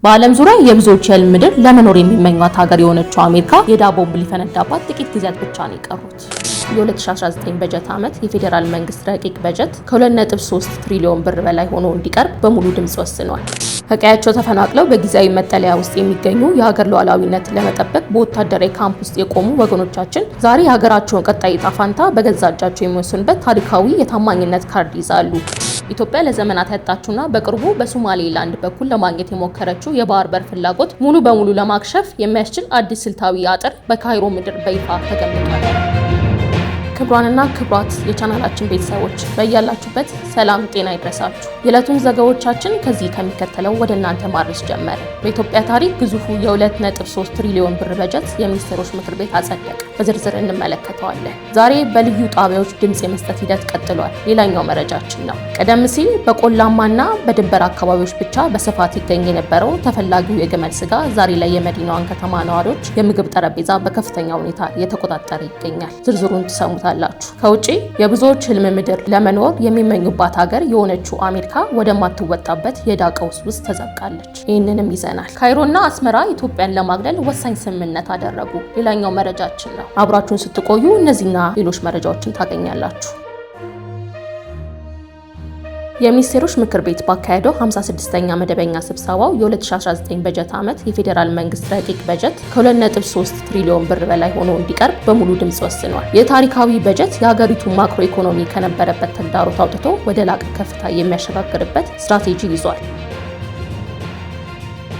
በዓለም ዙሪያ የብዙዎች የህልም ምድር ለመኖር የሚመኟት ሀገር የሆነችው አሜሪካ የዕዳ ቦምብ ሊፈነዳባት ጥቂት ጊዜያት ብቻ ነው የቀሩት። የ2019 በጀት ዓመት የፌዴራል መንግስት ረቂቅ በጀት ከ2.3 ትሪሊዮን ብር በላይ ሆኖ እንዲቀርብ በሙሉ ድምጽ ወስኗል። ከቀያቸው ተፈናቅለው በጊዜያዊ መጠለያ ውስጥ የሚገኙ የሀገር ሉዓላዊነትን ለመጠበቅ በወታደራዊ ካምፕ ውስጥ የቆሙ ወገኖቻችን ዛሬ የሀገራቸውን ቀጣይ ዕጣ ፈንታ በገዛ እጃቸው የሚወስኑበት ታሪካዊ የታማኝነት ካርድ ይዛሉ። ኢትዮጵያ ለዘመናት ያጣችውና በቅርቡ በሶማሌላንድ በኩል ለማግኘት የሞከረችው የባህር በር ፍላጎት ሙሉ በሙሉ ለማክሸፍ የሚያስችል አዲስ ስልታዊ አጥር በካይሮ ምድር በይፋ ተገንብቷል። ክቡራንና ክቡራት የቻናላችን ቤተሰቦች በያላችሁበት ሰላም ጤና ይድረሳችሁ። የዕለቱን ዘገባዎቻችን ከዚህ ከሚከተለው ወደ እናንተ ማድረስ ጀመረ። በኢትዮጵያ ታሪክ ግዙፉ የ2.3 ትሪሊዮን ብር በጀት የሚኒስትሮች ምክር ቤት አጸደቀ። በዝርዝር እንመለከተዋለን። ዛሬ በልዩ ጣቢያዎች ድምጽ የመስጠት ሂደት ቀጥሏል። ሌላኛው መረጃችን ነው። ቀደም ሲል በቆላማና በድንበር አካባቢዎች ብቻ በስፋት ይገኝ የነበረው ተፈላጊው የግመል ስጋ ዛሬ ላይ የመዲናዋን ከተማ ነዋሪዎች የምግብ ጠረጴዛ በከፍተኛ ሁኔታ እየተቆጣጠረ ይገኛል። ዝርዝሩን ትሰሙታላችሁ። ከውጪ የብዙዎች ህልም ምድር ለመኖር የሚመኙባት ሀገር የሆነችው አሜሪካ ወደማትወጣበት የዕዳ ቀውስ ውስጥ ተዘብቃለች። ይህንንም ይዘናል። ካይሮና አስመራ ኢትዮጵያን ለማግለል ወሳኝ ስምምነት አደረጉ። ሌላኛው መረጃችን ነው። አብራችሁን ስትቆዩ እነዚህና ሌሎች መረጃዎችን ታገኛላችሁ። የሚኒስቴሮች ምክር ቤት ባካሄደው 56ኛ መደበኛ ስብሰባው የ2019 በጀት ዓመት የፌዴራል መንግስት ረቂቅ በጀት ከ2.3 ትሪሊዮን ብር በላይ ሆኖ እንዲቀርብ በሙሉ ድምጽ ወስኗል። የታሪካዊ በጀት የሀገሪቱን ማክሮ ኢኮኖሚ ከነበረበት ተግዳሮት አውጥቶ ወደ ላቀ ከፍታ የሚያሸጋግርበት ስትራቴጂ ይዟል።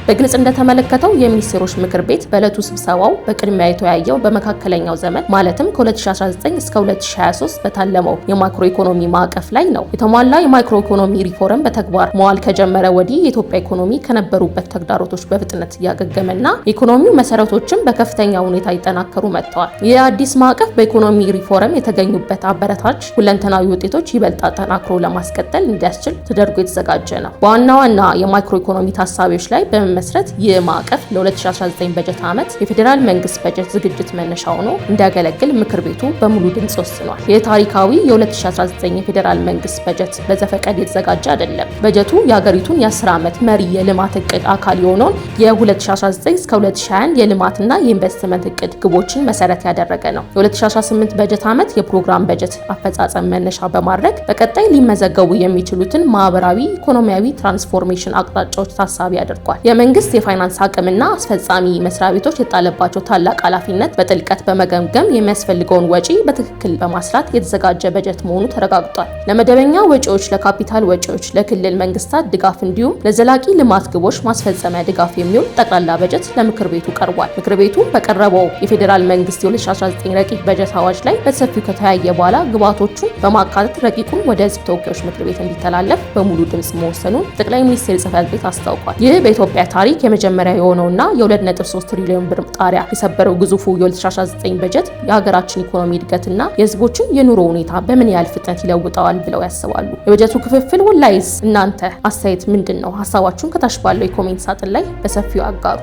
በግልጽ እንደተመለከተው የሚኒስቴሮች ምክር ቤት በዕለቱ ስብሰባው በቅድሚያ የተወያየው በመካከለኛው ዘመን ማለትም ከ2019 እስከ 2023 በታለመው የማክሮ ኢኮኖሚ ማዕቀፍ ላይ ነው። የተሟላ የማክሮ ኢኮኖሚ ሪፎርም በተግባር መዋል ከጀመረ ወዲህ የኢትዮጵያ ኢኮኖሚ ከነበሩበት ተግዳሮቶች በፍጥነት እያገገመና የኢኮኖሚው መሰረቶችም በከፍተኛ ሁኔታ ይጠናከሩ መጥተዋል። ይህ አዲስ ማዕቀፍ በኢኮኖሚ ሪፎርም የተገኙበት አበረታች ሁለንተናዊ ውጤቶች ይበልጥ አጠናክሮ ለማስቀጠል እንዲያስችል ተደርጎ የተዘጋጀ ነው። በዋና ዋና የማክሮ ኢኮኖሚ ታሳቢዎች ላይ መስረት ይህ ማዕቀፍ ለ2019 በጀት ዓመት የፌዴራል መንግስት በጀት ዝግጅት መነሻ ሆኖ እንዲያገለግል ምክር ቤቱ በሙሉ ድምጽ ወስኗል። የታሪካዊ የ2019 የፌዴራል መንግስት በጀት በዘፈቀድ የተዘጋጀ አይደለም። በጀቱ የሀገሪቱን የ10 ዓመት መሪ የልማት እቅድ አካል የሆነውን የ2019 እስከ 2021 የልማትና የኢንቨስትመንት እቅድ ግቦችን መሰረት ያደረገ ነው። የ2018 በጀት ዓመት የፕሮግራም በጀት አፈጻጸም መነሻ በማድረግ በቀጣይ ሊመዘገቡ የሚችሉትን ማህበራዊ ኢኮኖሚያዊ ትራንስፎርሜሽን አቅጣጫዎች ታሳቢ አድርጓል። መንግስት የፋይናንስ አቅምና አስፈጻሚ መስሪያ ቤቶች የጣለባቸው ታላቅ ኃላፊነት በጥልቀት በመገምገም የሚያስፈልገውን ወጪ በትክክል በማስላት የተዘጋጀ በጀት መሆኑ ተረጋግጧል። ለመደበኛ ወጪዎች፣ ለካፒታል ወጪዎች፣ ለክልል መንግስታት ድጋፍ እንዲሁም ለዘላቂ ልማት ግቦች ማስፈጸሚያ ድጋፍ የሚውል ጠቅላላ በጀት ለምክር ቤቱ ቀርቧል። ምክር ቤቱ በቀረበው የፌዴራል መንግስት የ2019 ረቂቅ በጀት አዋጅ ላይ በሰፊው ከተወያየ በኋላ ግብዓቶቹን በማካተት ረቂቁን ወደ ህዝብ ተወካዮች ምክር ቤት እንዲተላለፍ በሙሉ ድምጽ መወሰኑን ጠቅላይ ሚኒስትር ጽሕፈት ቤት አስታውቋል። ይህ በኢትዮጵያ ታሪክ የመጀመሪያ የሆነውና የ2.3 ትሪሊዮን ብር ጣሪያ የሰበረው ግዙፉ የ2019 በጀት የሀገራችን ኢኮኖሚ እድገትና የህዝቦችን የኑሮ ሁኔታ በምን ያህል ፍጥነት ይለውጠዋል ብለው ያስባሉ? የበጀቱ ክፍፍል ላይስ እናንተ አስተያየት ምንድን ነው? ሀሳባችሁን ከታች ባለው የኮሜንት ሳጥን ላይ በሰፊው አጋሩ።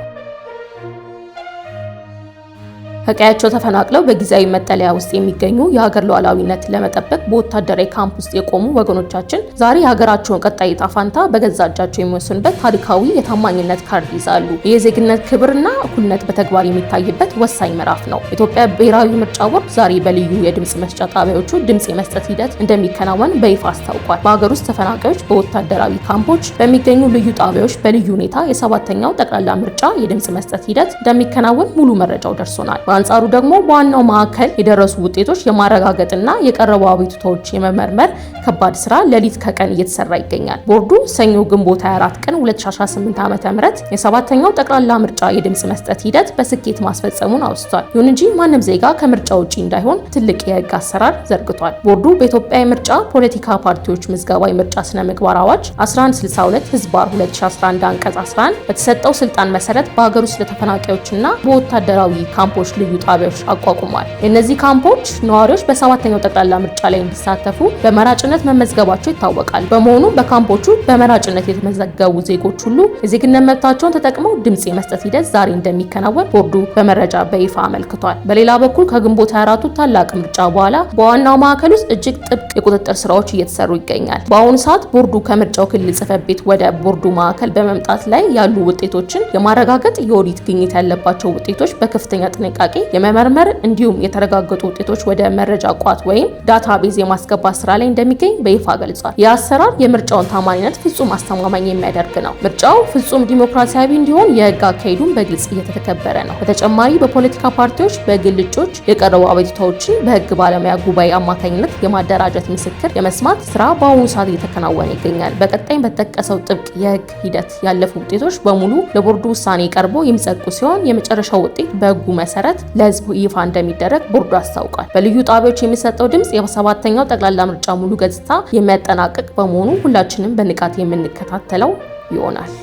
ከቀያቸው ተፈናቅለው በጊዜያዊ መጠለያ ውስጥ የሚገኙ የሀገር ሉዓላዊነትን ለመጠበቅ በወታደራዊ ካምፕ ውስጥ የቆሙ ወገኖቻችን ዛሬ የሀገራቸውን ቀጣይ ዕጣ ፈንታ በገዛ እጃቸው የሚወስኑበት ታሪካዊ የታማኝነት ካርድ ይዛሉ። የዜግነት ክብርና እኩልነት በተግባር የሚታይበት ወሳኝ ምዕራፍ ነው። ኢትዮጵያ ብሔራዊ ምርጫ ቦርድ ዛሬ በልዩ የድምጽ መስጫ ጣቢያዎቹ ድምጽ የመስጠት ሂደት እንደሚከናወን በይፋ አስታውቋል። በሀገር ውስጥ ተፈናቃዮች በወታደራዊ ካምፖች በሚገኙ ልዩ ጣቢያዎች በልዩ ሁኔታ የ7ኛው ጠቅላላ ምርጫ የድምጽ መስጠት ሂደት እንደሚከናወን ሙሉ መረጃው ደርሶናል። በአንጻሩ ደግሞ በዋናው ማዕከል የደረሱ ውጤቶች የማረጋገጥና የቀረቡ አቤቱታዎች የመመርመር ከባድ ስራ ሌሊት ከቀን እየተሰራ ይገኛል። ቦርዱ ሰኞ ግንቦት 24 ቀን 2018 ዓ.ም የ7ኛው ጠቅላላ ምርጫ የድምጽ መስጠት ሂደት በስኬት ማስፈጸሙን አውስቷል። ይሁን እንጂ ማንም ዜጋ ከምርጫ ውጪ እንዳይሆን ትልቅ የህግ አሰራር ዘርግቷል። ቦርዱ በኢትዮጵያ የምርጫ ፖለቲካ ፓርቲዎች ምዝገባ የምርጫ ስነ ምግባር አዋጅ 1162 ህዝባር 2011 አንቀጽ 11 በተሰጠው ስልጣን መሰረት በሀገር ውስጥ ለተፈናቃዮችና በወታደራዊ ካምፖች ልዩ ጣቢያዎች አቋቁሟል። የእነዚህ ካምፖች ነዋሪዎች በሰባተኛው ጠቅላላ ምርጫ ላይ እንዲሳተፉ በመራጭነት መመዝገባቸው ይታወቃል። በመሆኑም በካምፖቹ በመራጭነት የተመዘገቡ ዜጎች ሁሉ የዜግነት መብታቸውን ተጠቅመው ድምጽ የመስጠት ሂደት ዛሬ እንደሚከናወን ቦርዱ በመረጃ በይፋ አመልክቷል። በሌላ በኩል ከግንቦት 24 ታላቅ ምርጫ በኋላ በዋናው ማዕከል ውስጥ እጅግ ጥብቅ የቁጥጥር ስራዎች እየተሰሩ ይገኛል። በአሁኑ ሰዓት ቦርዱ ከምርጫው ክልል ጽሕፈት ቤት ወደ ቦርዱ ማዕከል በመምጣት ላይ ያሉ ውጤቶችን የማረጋገጥ የኦዲት ግኝት ያለባቸው ውጤቶች በከፍተኛ ጥንቃቄ የመመርመር እንዲሁም የተረጋገጡ ውጤቶች ወደ መረጃ ቋት ወይም ዳታቤዝ የማስገባት ስራ ላይ እንደሚገኝ በይፋ ገልጿል። ይህ አሰራር የምርጫውን ታማኝነት ፍጹም አስተማማኝ የሚያደርግ ነው። ምርጫው ፍጹም ዲሞክራሲያዊ እንዲሆን የህግ አካሄዱን በግልጽ እየተተከበረ ነው። በተጨማሪ በፖለቲካ ፓርቲዎች፣ በግል እጩዎች የቀረቡ አቤቱታዎችን በህግ ባለሙያ ጉባኤ አማካኝነት የማደራጀት ምስክር የመስማት ስራ በአሁኑ ሰዓት እየተከናወነ ይገኛል። በቀጣይም በተጠቀሰው ጥብቅ የህግ ሂደት ያለፉ ውጤቶች በሙሉ ለቦርዱ ውሳኔ ቀርቦ የሚጸድቁ ሲሆን የመጨረሻው ውጤት በህጉ መሰረት ለህዝቡ ይፋ እንደሚደረግ ቦርዱ አስታውቋል። በልዩ ጣቢያዎች የሚሰጠው ድምጽ የሰባተኛው ጠቅላላ ምርጫ ሙሉ ገጽታ የሚያጠናቅቅ በመሆኑ ሁላችንም በንቃት የምንከታተለው ይሆናል።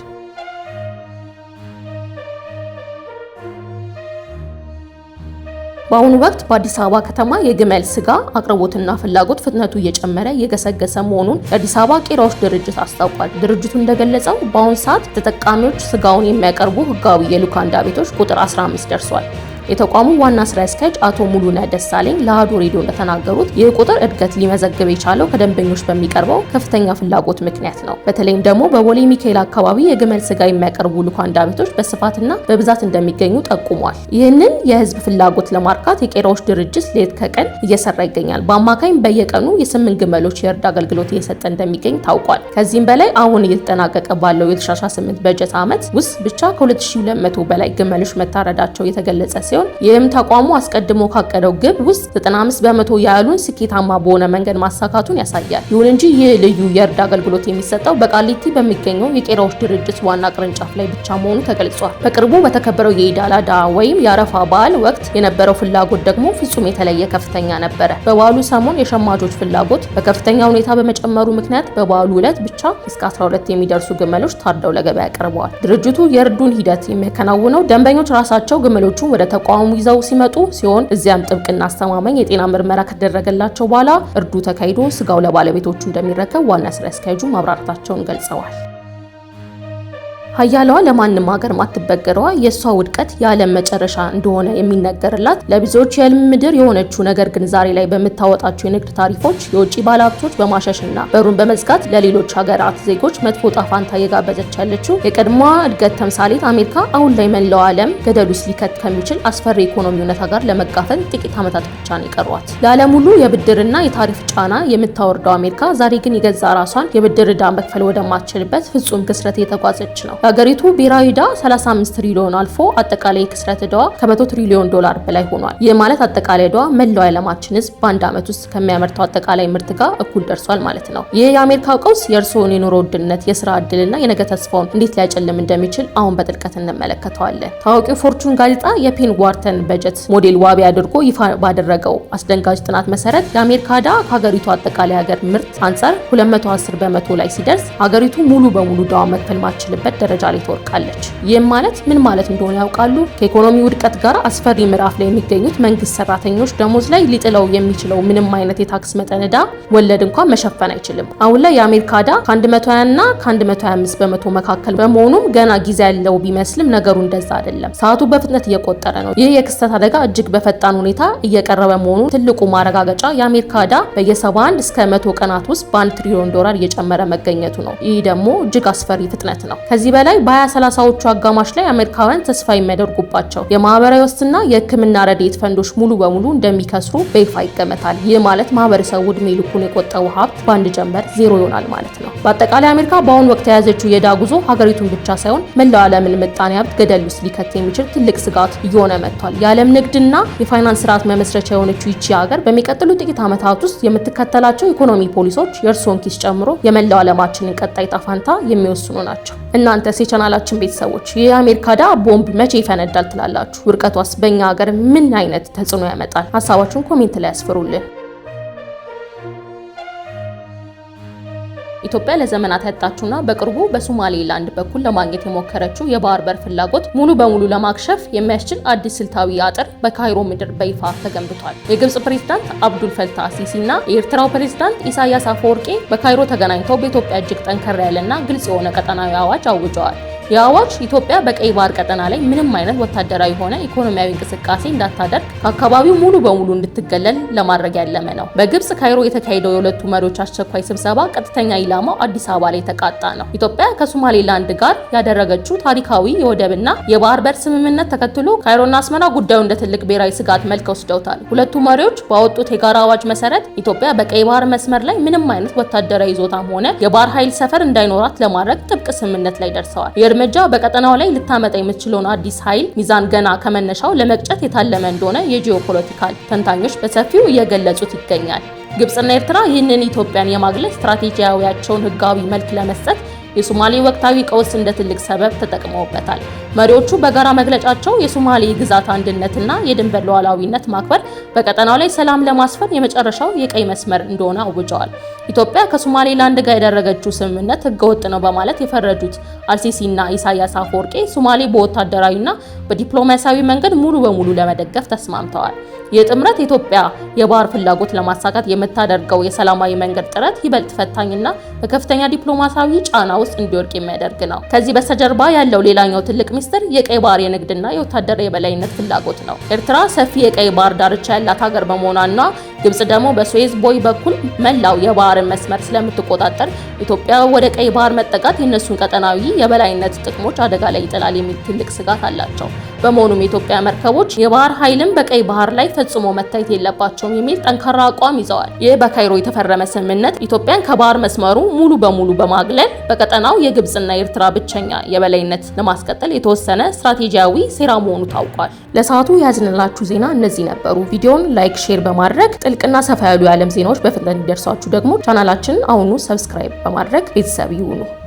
በአሁኑ ወቅት በአዲስ አበባ ከተማ የግመል ስጋ አቅርቦትና ፍላጎት ፍጥነቱ እየጨመረ እየገሰገሰ መሆኑን የአዲስ አበባ ቄራዎች ድርጅት አስታውቋል። ድርጅቱ እንደገለጸው በአሁኑ ሰዓት ተጠቃሚዎች ስጋውን የሚያቀርቡ ህጋዊ የሉካንዳ ቤቶች ቁጥር 15 ደርሷል። የተቋሙ ዋና ስራ አስኪያጅ አቶ ሙሉነህ ደሳለኝ ለአሃዱ ሬዲዮ እንደተናገሩት ይህ ቁጥር እድገት ሊመዘግብ የቻለው ከደንበኞች በሚቀርበው ከፍተኛ ፍላጎት ምክንያት ነው። በተለይም ደግሞ በቦሌ ሚካኤል አካባቢ የግመል ስጋ የሚያቀርቡ ሉካንዳ ቤቶች በስፋትና በብዛት እንደሚገኙ ጠቁሟል። ይህንን የህዝብ ፍላጎት ለማርካት የቄራዎች ድርጅት ሌት ከቀን እየሰራ ይገኛል። በአማካኝ በየቀኑ የ8 ግመሎች የእርድ አገልግሎት እየሰጠ እንደሚገኝ ታውቋል። ከዚህም በላይ አሁን እየተጠናቀቀ ባለው የ2018 በጀት ዓመት ውስጥ ብቻ ከ2200 በላይ ግመሎች መታረዳቸው የተገለጸ ሲሆን ይህም ተቋሙ አስቀድሞ ካቀደው ግብ ውስጥ 95 በመቶ ያሉን ስኬታማ በሆነ መንገድ ማሳካቱን ያሳያል። ይሁን እንጂ ይህ ልዩ የእርድ አገልግሎት የሚሰጠው በቃሊቲ በሚገኘው የቄራዎች ድርጅት ዋና ቅርንጫፍ ላይ ብቻ መሆኑ ተገልጿል። በቅርቡ በተከበረው የኢድ አል አድሃ ወይም የአረፋ በዓል ወቅት የነበረው ፍላጎት ደግሞ ፍጹም የተለየ ከፍተኛ ነበረ። በበዓሉ ሰሞን የሸማቾች ፍላጎት በከፍተኛ ሁኔታ በመጨመሩ ምክንያት በበዓሉ ዕለት ብቻ እስከ 12 የሚደርሱ ግመሎች ታርደው ለገበያ ቀርበዋል። ድርጅቱ የእርዱን ሂደት የሚያከናውነው ደንበኞች ራሳቸው ግመሎቹን ወደ ተቋሙ ይዘው ሲመጡ ሲሆን እዚያም ጥብቅና አስተማማኝ የጤና ምርመራ ከተደረገላቸው በኋላ እርዱ ተካሂዶ ስጋው ለባለቤቶቹ እንደሚረከብ ዋና ስራ አስኪያጁ ማብራራታቸውን ገልጸዋል። ሀያሏ ለማንም ሀገር ማትበገረዋ የሷ ውድቀት የዓለም መጨረሻ እንደሆነ የሚነገርላት ለብዙዎች የህልም ምድር የሆነችው ነገር ግን ዛሬ ላይ በምታወጣቸው የንግድ ታሪፎች የውጭ ባለሀብቶች በማሸሽና በሩን በመዝጋት ለሌሎች ሀገራት ዜጎች መጥፎ ጣፋንታ እየጋበዘች ያለችው የቀድሞዋ እድገት ተምሳሌት አሜሪካ አሁን ላይ መላው ዓለም ገደል ውስጥ ሊከት ከሚችል አስፈሪ ኢኮኖሚ እውነታ ጋር ለመጋፈጥ ጥቂት ዓመታት ብቻ ነው የቀሯት። ለዓለም ሁሉ የብድርና የታሪፍ ጫና የምታወርደው አሜሪካ ዛሬ ግን የገዛ ራሷን የብድር ዕዳ መክፈል ወደማትችልበት ፍጹም ክስረት እየተጓዘች ነው። የሀገሪቱ ብሔራዊ ዕዳ 35 ትሪሊዮን አልፎ አጠቃላይ ክስረት ዕዳዋ ከ100 ትሪሊዮን ዶላር በላይ ሆኗል። ይህ ማለት አጠቃላይ ዕዳዋ መላው ዓለማችን ህዝብ በአንድ ዓመት ውስጥ ከሚያመርተው አጠቃላይ ምርት ጋር እኩል ደርሷል ማለት ነው። ይህ የአሜሪካ ቀውስ የእርስዎን የኑሮ ውድነት፣ የስራ ዕድልና የነገ ተስፋውን እንዴት ሊያጨልም እንደሚችል አሁን በጥልቀት እንመለከተዋለን። ታዋቂው ፎርቹን ጋዜጣ የፔን ዋርተን በጀት ሞዴል ዋቢ አድርጎ ይፋ ባደረገው አስደንጋጭ ጥናት መሰረት የአሜሪካ ዕዳ ከሀገሪቱ አጠቃላይ ሀገር ምርት አንጻር 210 በመቶ ላይ ሲደርስ ሀገሪቱ ሙሉ በሙሉ ዕዳዋ መክፈል ማትችልበት ደረጃ ላይ ትወርቃለች። ይህም ማለት ምን ማለት እንደሆነ ያውቃሉ? ከኢኮኖሚ ውድቀት ጋር አስፈሪ ምዕራፍ ላይ የሚገኙት መንግስት ሰራተኞች ደሞዝ ላይ ሊጥለው የሚችለው ምንም አይነት የታክስ መጠን ዕዳ ወለድ እንኳን መሸፈን አይችልም። አሁን ላይ የአሜሪካ ዕዳ ከ120 እና ከ125 በመቶ መካከል በመሆኑም ገና ጊዜ ያለው ቢመስልም ነገሩ እንደዛ አይደለም። ሰዓቱ በፍጥነት እየቆጠረ ነው። ይህ የክስተት አደጋ እጅግ በፈጣን ሁኔታ እየቀረበ መሆኑ ትልቁ ማረጋገጫ የአሜሪካ ዕዳ በየ71 እስከ 100 ቀናት ውስጥ በ1 ትሪሊዮን ዶላር እየጨመረ መገኘቱ ነው። ይህ ደግሞ እጅግ አስፈሪ ፍጥነት ነው። ከዚህ በላይ በ2030ዎቹ አጋማሽ ላይ አሜሪካውያን ተስፋ የሚያደርጉባቸው የማህበራዊ ዋስትና የሕክምና ረድኤት ፈንዶች ሙሉ በሙሉ እንደሚከስሩ በይፋ ይገመታል። ይህ ማለት ማህበረሰቡ እድሜ ልኩን የቆጠበው ሀብት በአንድ ጀንበር ዜሮ ይሆናል ማለት ነው። በአጠቃላይ አሜሪካ በአሁኑ ወቅት የያዘችው የዕዳ ጉዞ ሀገሪቱን ብቻ ሳይሆን መላው ዓለምን ምጣኔ ሀብት ገደል ውስጥ ሊከት የሚችል ትልቅ ስጋት እየሆነ መጥቷል። የዓለም ንግድና የፋይናንስ ስርዓት መመስረቻ የሆነችው ይቺ ሀገር በሚቀጥሉ ጥቂት ዓመታት ውስጥ የምትከተላቸው ኢኮኖሚ ፖሊሶች የእርስዎን ኪስ ጨምሮ የመላው ዓለማችንን ቀጣይ ጣፋንታ የሚወስኑ ናቸው። እናንተስ የቻናላችን ቤተሰቦች የአሜሪካ ዕዳ ቦምብ መቼ ይፈነዳል ትላላችሁ? ውድቀቷስ በእኛ ሀገር ምን አይነት ተጽዕኖ ያመጣል? ሀሳባችሁን ኮሜንት ላይ ያስፍሩልን። ኢትዮጵያ ለዘመናት ያጣችውና በቅርቡ በሶማሌላንድ በኩል ለማግኘት የሞከረችው የባህር በር ፍላጎት ሙሉ በሙሉ ለማክሸፍ የሚያስችል አዲስ ስልታዊ አጥር በካይሮ ምድር በይፋ ተገንብቷል። የግብጽ ፕሬዝዳንት አብዱል ፈታህ ሲሲና የኤርትራው ፕሬዝዳንት ኢሳያስ አፈወርቂ በካይሮ ተገናኝተው በኢትዮጵያ እጅግ ጠንከር ያለና ግልጽ የሆነ ቀጠናዊ አዋጅ አውጀዋል። የአዋጅ ኢትዮጵያ በቀይ ባህር ቀጠና ላይ ምንም አይነት ወታደራዊ ሆነ ኢኮኖሚያዊ እንቅስቃሴ እንዳታደርግ ከአካባቢው ሙሉ በሙሉ እንድትገለል ለማድረግ ያለመ ነው። በግብጽ ካይሮ የተካሄደው የሁለቱ መሪዎች አስቸኳይ ስብሰባ ቀጥተኛ ኢላማው አዲስ አበባ ላይ የተቃጣ ነው። ኢትዮጵያ ከሶማሌላንድ ጋር ያደረገችው ታሪካዊ የወደብና የባህር በር ስምምነት ተከትሎ ካይሮና አስመራ ጉዳዩ እንደ ትልቅ ብሔራዊ ስጋት መልክ ወስደውታል። ሁለቱ መሪዎች ባወጡት የጋራ አዋጅ መሰረት ኢትዮጵያ በቀይ ባህር መስመር ላይ ምንም አይነት ወታደራዊ ይዞታም ሆነ የባህር ኃይል ሰፈር እንዳይኖራት ለማድረግ ጥብቅ ስምምነት ላይ ደርሰዋል። እርምጃ በቀጠናው ላይ ልታመጣ የምትችለውን አዲስ ኃይል ሚዛን ገና ከመነሻው ለመቅጨት የታለመ እንደሆነ የጂኦፖለቲካል ተንታኞች በሰፊው እየገለጹት ይገኛል። ግብጽና ኤርትራ ይህንን ኢትዮጵያን የማግለል ስትራቴጂያዊያቸውን ህጋዊ መልክ ለመስጠት የሶማሌ ወቅታዊ ቀውስ እንደ ትልቅ ሰበብ ተጠቅመውበታል። መሪዎቹ በጋራ መግለጫቸው የሶማሌ ግዛት አንድነትና የድንበር ሉዓላዊነት ማክበር በቀጠናው ላይ ሰላም ለማስፈን የመጨረሻው የቀይ መስመር እንደሆነ አውጀዋል። ኢትዮጵያ ከሶማሌላንድ ጋር ያደረገችው ስምምነት ህገወጥ ነው በማለት የፈረጁት አልሲሲና ኢሳያስ አፈወርቂ ሶማሌ በወታደራዊና በዲፕሎማሲያዊ መንገድ ሙሉ በሙሉ ለመደገፍ ተስማምተዋል። የጥምረት ኢትዮጵያ የባህር ፍላጎት ለማሳካት የምታደርገው የሰላማዊ መንገድ ጥረት ይበልጥ ፈታኝና በከፍተኛ ዲፕሎማሲያዊ ጫና ውስጥ እንዲወድቅ የሚያደርግ ነው። ከዚህ በስተጀርባ ያለው ሌላኛው ትልቅ ሚስጥር የቀይ ባህር የንግድና የወታደራዊ የበላይነት ፍላጎት ነው። ኤርትራ ሰፊ የቀይ ባህር ዳርቻ ያላት ሀገር በመሆኗና ግብጽ ደግሞ በሱዌዝ ቦይ በኩል መላው የባህርን መስመር ስለምትቆጣጠር ኢትዮጵያ ወደ ቀይ ባህር መጠጋት የነሱን ቀጠናዊ የበላይነት ጥቅሞች አደጋ ላይ ይጥላል የሚል ትልቅ ስጋት አላቸው። በመሆኑም የኢትዮጵያ መርከቦች የባህር ኃይልን በቀይ ባህር ላይ ፈጽሞ መታየት የለባቸውም የሚል ጠንካራ አቋም ይዘዋል። ይህ በካይሮ የተፈረመ ስምምነት ኢትዮጵያን ከባህር መስመሩ ሙሉ በሙሉ በማግለል በቀጠናው የግብጽና የኤርትራ ብቸኛ የበላይነት ለማስቀጠል የተወሰነ ስትራቴጂያዊ ሴራ መሆኑ ታውቋል። ለሰዓቱ ያዝንላችሁ ዜና እነዚህ ነበሩ። ቪዲዮውን ላይክ፣ ሼር በማድረግ ጥልቅና ሰፋ ያሉ የዓለም ዜናዎች በፍጥነት እንዲደርሷችሁ ደግሞ ቻናላችንን አሁኑ ሰብስክራይብ በማድረግ ቤተሰብ ይሁኑ።